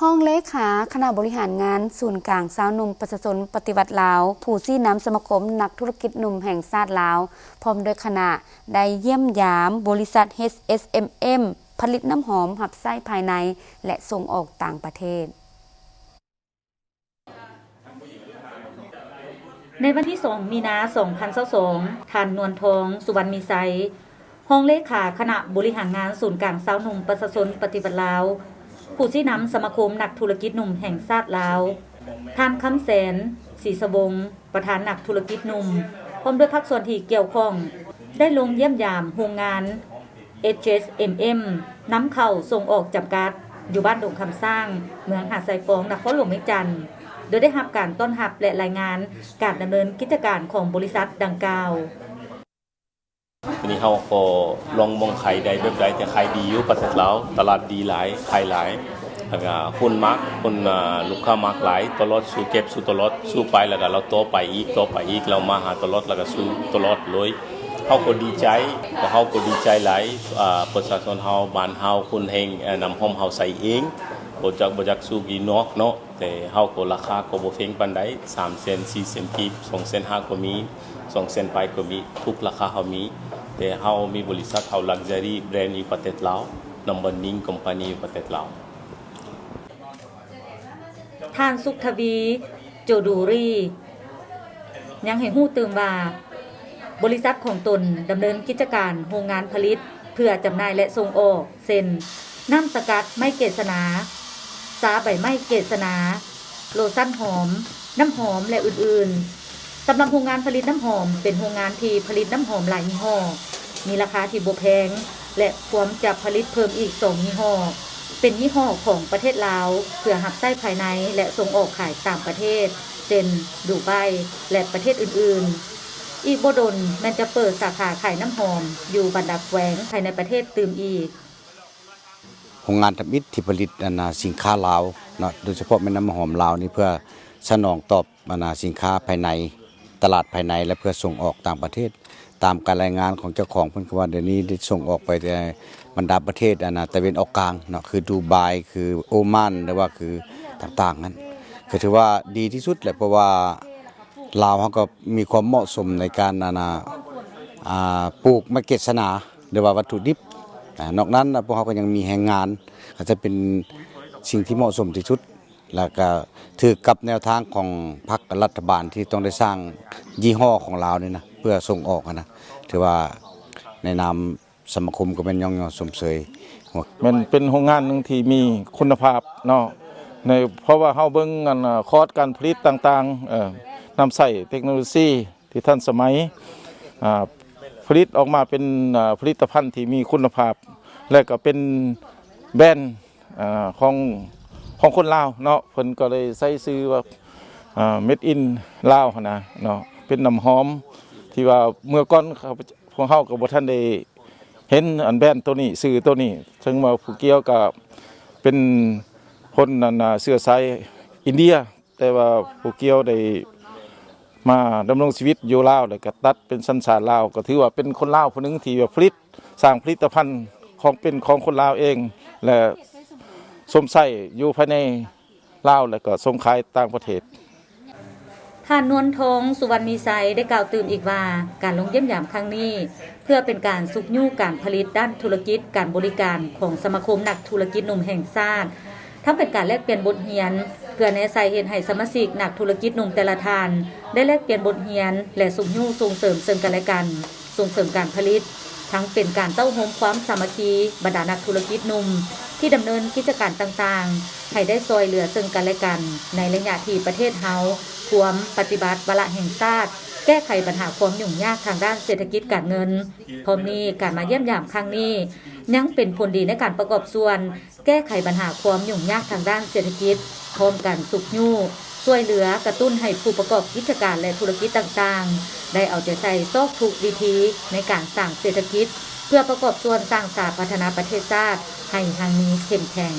ห้องเลขาคณะบริหารงานศูนย์กลางสาวหนุ่มประชาชนปฏิวัติลาวผู้ซี่น้ำสมาคมนักธุรกิจหนุ่มแห่งชาติลาวพร้อมโดยคณะได้เยี่ยมยามบริษัท HSMM ผลิตน้ำหอมหับไส้ภายในและส่งออกต่างประเทศในวันที่ 2 มีนา 2022 ท่านนวลทอง สุวรรณมีไซห้องเลขาคณะบริหารงานศูนย์กลางสาวหนุ่มประชาชนปฏิบัติลาวผู้ชี้นำสมาคมนักธุรกิจหนุ่มแห่งชาติลาวท่านคำแสนศรีสวงศ์ประธานนักธุรกิจหนุ่มพร้อมด้วยภาคส่วนที่เกี่ยวข้องได้ลงเยี่ยมยามโรงงาน HSMM น้ำเข้าส่งออกจำกัดอยู่บ้านดงคำสร้างเมืองหาดทรายฟองนครหลวงเวียงจันทน์โดยได้รับการต้อนรับและรายงานการดำเนินกิจการของบริษัทดังกล่าวทีนี้เขาก็ลองมองขายได้แบบใดจะขายดีอยู่ประเทศลาวตลาดดีหลายขายหลายแล้วก็คนมักคนลูกค้ามักหลายตลอดสู้เก็บสู้ตลอดสู้ไปแล้วก็เราโตไปอีกเรามาหาตลอดแล้วก็สู้ตลอดเลยเขาก็ดีใจเขาก็ดีใจหลายประชาชนเฮาบ้านเฮาคนแห่งนำหอมเฮาใส่เองบ่จักสู้กี่นอกเนาะแต่เฮาก็ราคาก็บ่แพงปานใด3เซน4เซนกีบ2เซน5ก็มี2เซนไปก็มีทุกราคาเฮามีแต่เฮามีบริษัทเฮา Luxury Brand ในประเทศลาว Number 1 Company ประเทศลาวท่านสุขทวีโจดูรียังให้ฮู้เติมว่าบริษัทของตนดำเนินกิจการโรงงานผลิตเพื่อจำหน่ายและส่งออกเช่นน้ำสกัดไม้เกสนาสาใบไม้เกสนาโลชั่นหอมน้ำหอมและอื่นๆสำหรับโรงงานผลิตน้ำหอมเป็นโรงงานที่ผลิตน้ำหอมหลายยี่ห้อมีราคาที่บ่แพงและควรจะผลิตเพิ่มอีก2ยี่ห้อเป็นยี่ห้อของประเทศลาวเพื่อหับไส้ภายในและส่งออกขายต่างประเทศเช่นดูไบและประเทศอื่นๆอีกบ่ดนแม้จะเปิดสาขาขายน้ำหอมอยู่บรรดาแขวงภายในประเทศตื่มอีกโรงงานทำอิฐที่ผลิตสินค้าลาวเนาะโดยเฉพาะแม่น้ำหอมลาวนี่เพื่อสนองตอบสินค้าภายในตลาดภายในและเพื่อส่งออกต่างประเทศตามการรายงานของเจ้าของเพิ่นก็ว่าเดี๋ยวนี้ได้ส่งออกไปในบรรดาประเทศตะวันออกกลางเนาะคือดูไบคือโอมานหรือว่าคือต่างๆนั้นก็ถือว่าดีที่สุดแหละเพราะว่าลาวเขาก็มีความเหมาะสมในการปลูกไม้เกสนาหรือว่าวัตถุดิบนอกนั้นพวกเขาก็ยังมีแรงงานก็จะเป็นสิ่งที่เหมาะสมที่สุดแล้วก็ถือกับแนวทางของพรรครัฐบาลที่ต้องได้สร้างยี่ห้อของลาวนี่นะเพื่อส่งออกนะถือว่าในนามสมาคมก็เป็นย่องสมเสยมันเป็นโรงงานนึงที่มีคุณภาพเนาะในเพราะว่าเฮาเบิ่งคอร์สการผลิตต่างๆนำใส่เทคโนโลยีที่ทันสมัยผลิตออกมาเป็นผลิตภัณฑ์ที่มีคุณภาพและก็เป็นแบรนด์ของคนลาวเนาะเพิ่นก็เลยใช้ชื่อว่าMade in ลาวนะเนาะเป็นน้ำหอมที่ว่าเมื่อก่อนพวกเฮาก็บ่ทันได้เห็นแบรนด์ตัวนี้ชื่อตัวนี้ซึ่งว่าผู้เกี่ยวกับเป็นคนเชื้อสายอินเดียแต่ว่าผู้เกี่ยวได้มาดำรงชีวิตอยู่ลาวแล้วก็ตัดเป็นสัญชาติลาวก็ถือว่าเป็นคนลาวผู้นึงที่ผลิตสร้างผลิตภัณฑ์ของคนลาวเองและสมใส่อยู่ภายในลาวแล้วก็ส่งขายต่างประเทศท่านนวลทองสุวรรณมีไซได้กล่าวตื่นอีกว่าการลงเยี่ยมยามครั้งนี้เพื่อเป็นการสุกยู่การผลิตด้านธุรกิจการบริการของสมาคมนักธุรกิจหนุ่มแห่งชาติทั้งเป็นการแลกเปลี่ยนบทเรียนเพื่อแนะใส่เห็นให้สมาชิกนักธุรกิจหนุ่มแต่ละท่านได้แลกเปลี่ยนบทเรียนและสุกยู่ส่งเสริมซึ่งกันและกันส่งเสริมการผลิตทั้งเป็นการเต้าโฮมความสามัคคีบรรดานักธุรกิจหนุ่มที่ดำเนินกิจการต่างๆให้ได้ซอยเหลือซึ่งกันและกันในระยะที่ประเทศเฮาควรปฏิบัติวาระแห่งชาติแก้ไขปัญหาความยุ่งยากทางด้านเศรษฐกิจการเงินพร้อมนี้การมาเยี่ยมยามครั้งนี้ยังเป็นผลดีในการประกอบส่วนแก้ไขปัญหาความยุ่งยากทางด้านเศรษฐกิจพร้อมกันสุกยู่ช่วยเหลือกระตุ้นให้ผู้ประกอบกิจการและธุรกิจต่างๆได้เอาใจใส่ซอกทุกวิธีในการสร้างเศรษฐกิจเพื่อประกอบส่วนสร้างสรรค์พัฒนาประเทศชาติให้ทางนี้เข้มแข็ง